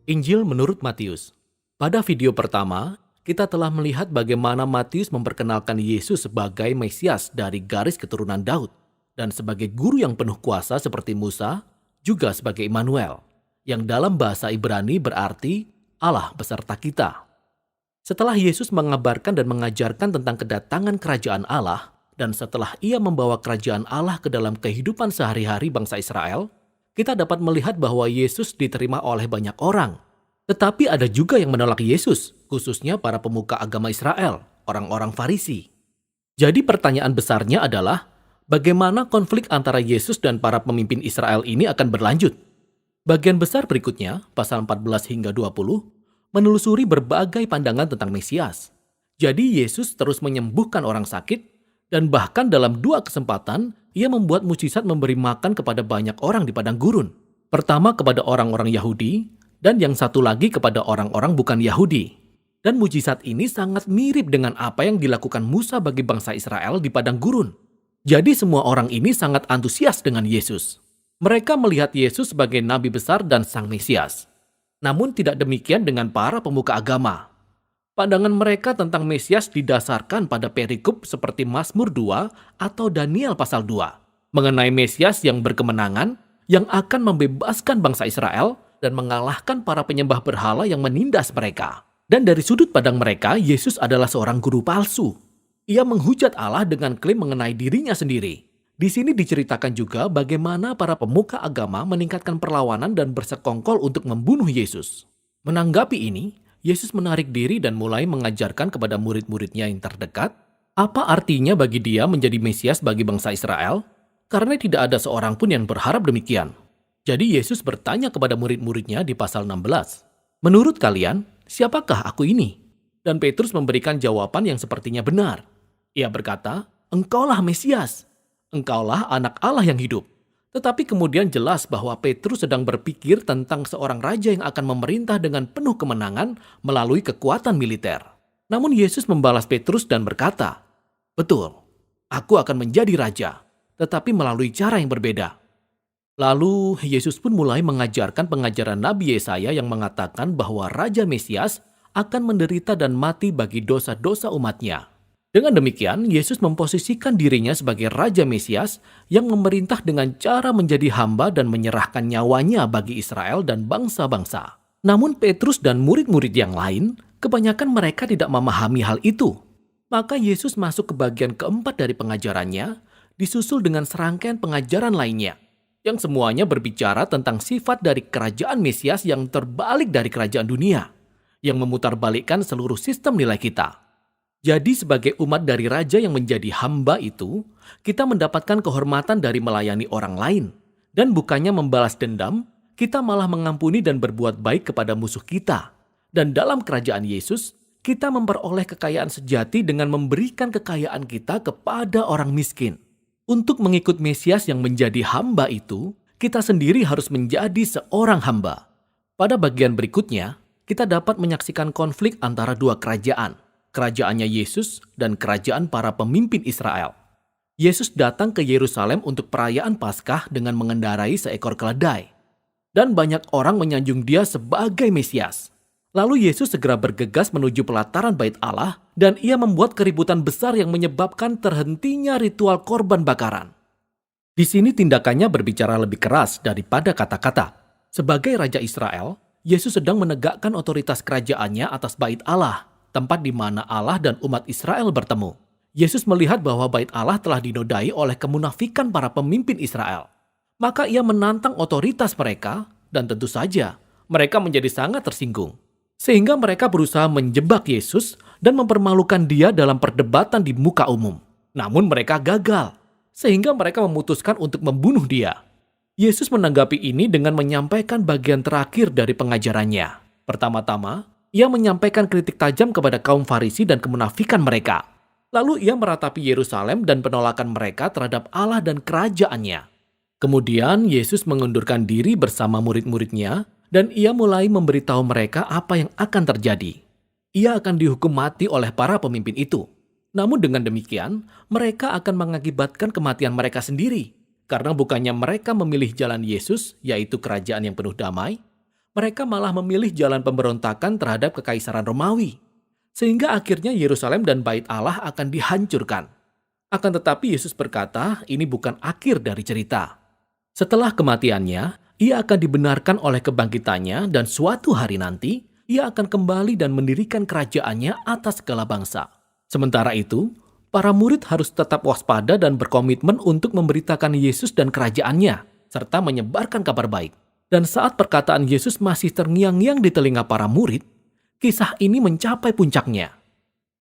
Injil menurut Matius. Pada video pertama, kita telah melihat bagaimana Matius memperkenalkan Yesus sebagai Mesias dari garis keturunan Daud, dan sebagai guru yang penuh kuasa seperti Musa, juga sebagai Immanuel, yang dalam bahasa Ibrani berarti Allah beserta kita. Setelah Yesus mengabarkan dan mengajarkan tentang kedatangan kerajaan Allah, dan setelah ia membawa kerajaan Allah ke dalam kehidupan sehari-hari bangsa Israel, kita dapat melihat bahwa Yesus diterima oleh banyak orang. Tetapi ada juga yang menolak Yesus, khususnya para pemuka agama Israel, orang-orang Farisi. Jadi pertanyaan besarnya adalah, bagaimana konflik antara Yesus dan para pemimpin Israel ini akan berlanjut? Bagian besar berikutnya, pasal 14 hingga 20, menelusuri berbagai pandangan tentang Mesias. Jadi Yesus terus menyembuhkan orang sakit, dan bahkan dalam 2 kesempatan, ia membuat mukjizat memberi makan kepada banyak orang di padang gurun. Pertama kepada orang-orang Yahudi, dan yang satu lagi kepada orang-orang bukan Yahudi. Dan mukjizat ini sangat mirip dengan apa yang dilakukan Musa bagi bangsa Israel di padang gurun. Jadi semua orang ini sangat antusias dengan Yesus. Mereka melihat Yesus sebagai nabi besar dan sang Mesias. Namun tidak demikian dengan para pemuka agama. Pandangan mereka tentang Mesias didasarkan pada perikop seperti Mazmur 2 atau Daniel pasal 2, mengenai Mesias yang berkemenangan, yang akan membebaskan bangsa Israel dan mengalahkan para penyembah berhala yang menindas mereka. Dan dari sudut pandang mereka, Yesus adalah seorang guru palsu. Ia menghujat Allah dengan klaim mengenai dirinya sendiri. Di sini diceritakan juga bagaimana para pemuka agama meningkatkan perlawanan dan bersekongkol untuk membunuh Yesus. Menanggapi ini, Yesus menarik diri dan mulai mengajarkan kepada murid-muridnya yang terdekat, apa artinya bagi dia menjadi Mesias bagi bangsa Israel, karena tidak ada seorang pun yang berharap demikian. Jadi Yesus bertanya kepada murid-muridnya di pasal 16, "Menurut kalian, siapakah aku ini?" Dan Petrus memberikan jawaban yang sepertinya benar. Ia berkata, "Engkaulah Mesias. Engkaulah anak Allah yang hidup." Tetapi kemudian jelas bahwa Petrus sedang berpikir tentang seorang raja yang akan memerintah dengan penuh kemenangan melalui kekuatan militer. Namun Yesus membalas Petrus dan berkata, "Betul, aku akan menjadi raja, tetapi melalui cara yang berbeda." Lalu Yesus pun mulai mengajarkan pengajaran Nabi Yesaya yang mengatakan bahwa Raja Mesias akan menderita dan mati bagi dosa-dosa umatnya. Dengan demikian, Yesus memposisikan dirinya sebagai Raja Mesias yang memerintah dengan cara menjadi hamba dan menyerahkan nyawanya bagi Israel dan bangsa-bangsa. Namun Petrus dan murid-murid yang lain, kebanyakan mereka tidak memahami hal itu. Maka Yesus masuk ke bagian keempat dari pengajarannya, disusul dengan serangkaian pengajaran lainnya, yang semuanya berbicara tentang sifat dari kerajaan Mesias yang terbalik dari kerajaan dunia, yang memutarbalikkan seluruh sistem nilai kita. Jadi sebagai umat dari raja yang menjadi hamba itu, kita mendapatkan kehormatan dari melayani orang lain. Dan bukannya membalas dendam, kita malah mengampuni dan berbuat baik kepada musuh kita. Dan dalam kerajaan Yesus, kita memperoleh kekayaan sejati dengan memberikan kekayaan kita kepada orang miskin. Untuk mengikut Mesias yang menjadi hamba itu, kita sendiri harus menjadi seorang hamba. Pada bagian berikutnya, kita dapat menyaksikan konflik antara dua kerajaan. Kerajaannya Yesus dan kerajaan para pemimpin Israel. Yesus datang ke Yerusalem untuk perayaan Paskah dengan mengendarai seekor keledai. Dan banyak orang menyanjung dia sebagai Mesias. Lalu Yesus segera bergegas menuju pelataran bait Allah dan ia membuat keributan besar yang menyebabkan terhentinya ritual korban bakaran. Di sini tindakannya berbicara lebih keras daripada kata-kata. Sebagai Raja Israel, Yesus sedang menegakkan otoritas kerajaannya atas bait Allah, tempat di mana Allah dan umat Israel bertemu. Yesus melihat bahwa bait Allah telah dinodai oleh kemunafikan para pemimpin Israel. Maka ia menantang otoritas mereka, dan tentu saja mereka menjadi sangat tersinggung. Sehingga mereka berusaha menjebak Yesus dan mempermalukan dia dalam perdebatan di muka umum. Namun mereka gagal, sehingga mereka memutuskan untuk membunuh dia. Yesus menanggapi ini dengan menyampaikan bagian terakhir dari pengajarannya. Pertama-tama, ia menyampaikan kritik tajam kepada kaum Farisi dan kemunafikan mereka. Lalu ia meratapi Yerusalem dan penolakan mereka terhadap Allah dan kerajaannya. Kemudian Yesus mengundurkan diri bersama murid-muridnya dan ia mulai memberitahu mereka apa yang akan terjadi. Ia akan dihukum mati oleh para pemimpin itu. Namun dengan demikian, mereka akan mengakibatkan kematian mereka sendiri. Karena bukannya mereka memilih jalan Yesus, yaitu kerajaan yang penuh damai, Mereka malah memilih jalan pemberontakan terhadap kekaisaran Romawi. Sehingga akhirnya Yerusalem dan Bait Allah akan dihancurkan. Akan tetapi Yesus berkata, ini bukan akhir dari cerita. Setelah kematiannya, ia akan dibenarkan oleh kebangkitannya dan suatu hari nanti, ia akan kembali dan mendirikan kerajaannya atas segala bangsa. Sementara itu, para murid harus tetap waspada dan berkomitmen untuk memberitakan Yesus dan kerajaannya, serta menyebarkan kabar baik. Dan saat perkataan Yesus masih terngiang-ngiang di telinga para murid, kisah ini mencapai puncaknya.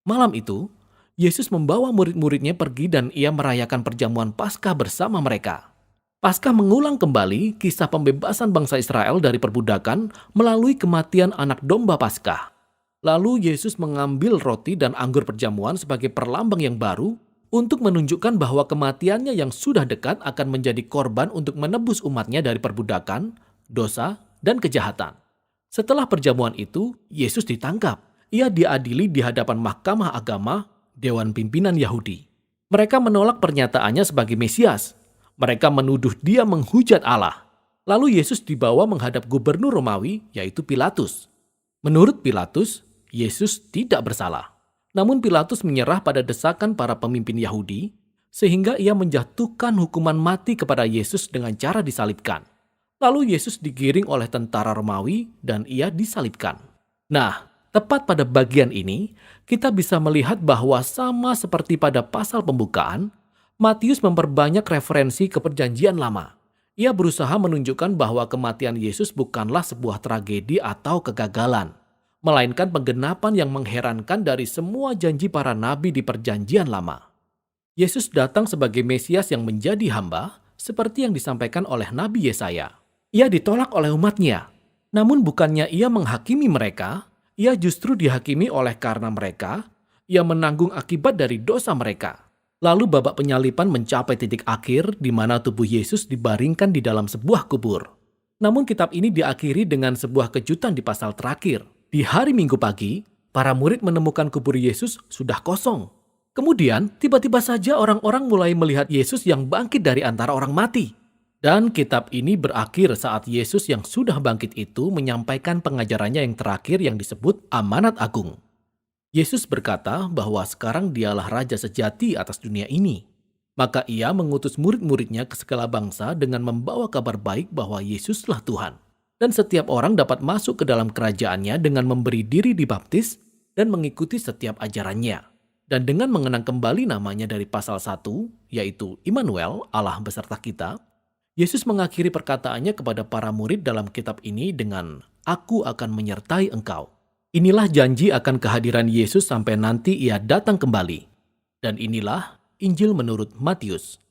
Malam itu, Yesus membawa murid-muridnya pergi dan ia merayakan perjamuan Paskah bersama mereka. Paskah mengulang kembali kisah pembebasan bangsa Israel dari perbudakan melalui kematian anak domba Paskah. Lalu Yesus mengambil roti dan anggur perjamuan sebagai perlambang yang baru untuk menunjukkan bahwa kematiannya yang sudah dekat akan menjadi korban untuk menebus umatnya dari perbudakan, dosa, dan kejahatan. Setelah perjamuan itu, Yesus ditangkap. Ia diadili di hadapan mahkamah agama, Dewan Pimpinan Yahudi. Mereka menolak pernyataannya sebagai Mesias. Mereka menuduh dia menghujat Allah. Lalu Yesus dibawa menghadap gubernur Romawi, yaitu Pilatus. Menurut Pilatus, Yesus tidak bersalah. Namun Pilatus menyerah pada desakan para pemimpin Yahudi, sehingga ia menjatuhkan hukuman mati kepada Yesus dengan cara disalibkan. Lalu Yesus digiring oleh tentara Romawi dan ia disalibkan. Nah, tepat pada bagian ini, kita bisa melihat bahwa sama seperti pada pasal pembukaan, Matius memperbanyak referensi ke Perjanjian Lama. Ia berusaha menunjukkan bahwa kematian Yesus bukanlah sebuah tragedi atau kegagalan, melainkan penggenapan yang mengherankan dari semua janji para nabi di Perjanjian Lama. Yesus datang sebagai Mesias yang menjadi hamba, seperti yang disampaikan oleh Nabi Yesaya. Ia ditolak oleh umatnya, namun bukannya ia menghakimi mereka, ia justru dihakimi oleh karena mereka, ia menanggung akibat dari dosa mereka. Lalu babak penyaliban mencapai titik akhir di mana tubuh Yesus dibaringkan di dalam sebuah kubur. Namun kitab ini diakhiri dengan sebuah kejutan di pasal terakhir. Di hari Minggu pagi, para murid menemukan kubur Yesus sudah kosong. Kemudian, tiba-tiba saja orang-orang mulai melihat Yesus yang bangkit dari antara orang mati. Dan kitab ini berakhir saat Yesus yang sudah bangkit itu menyampaikan pengajarannya yang terakhir yang disebut amanat agung. Yesus berkata bahwa sekarang dialah Raja sejati atas dunia ini. Maka ia mengutus murid-muridnya ke segala bangsa dengan membawa kabar baik bahwa Yesuslah Tuhan. Dan setiap orang dapat masuk ke dalam kerajaannya dengan memberi diri dibaptis dan mengikuti setiap ajarannya. Dan dengan mengenang kembali namanya dari pasal 1, yaitu Immanuel, Allah beserta kita, Yesus mengakhiri perkataannya kepada para murid dalam kitab ini dengan, "Aku akan menyertai engkau." Inilah janji akan kehadiran Yesus sampai nanti ia datang kembali. Dan inilah Injil menurut Matius.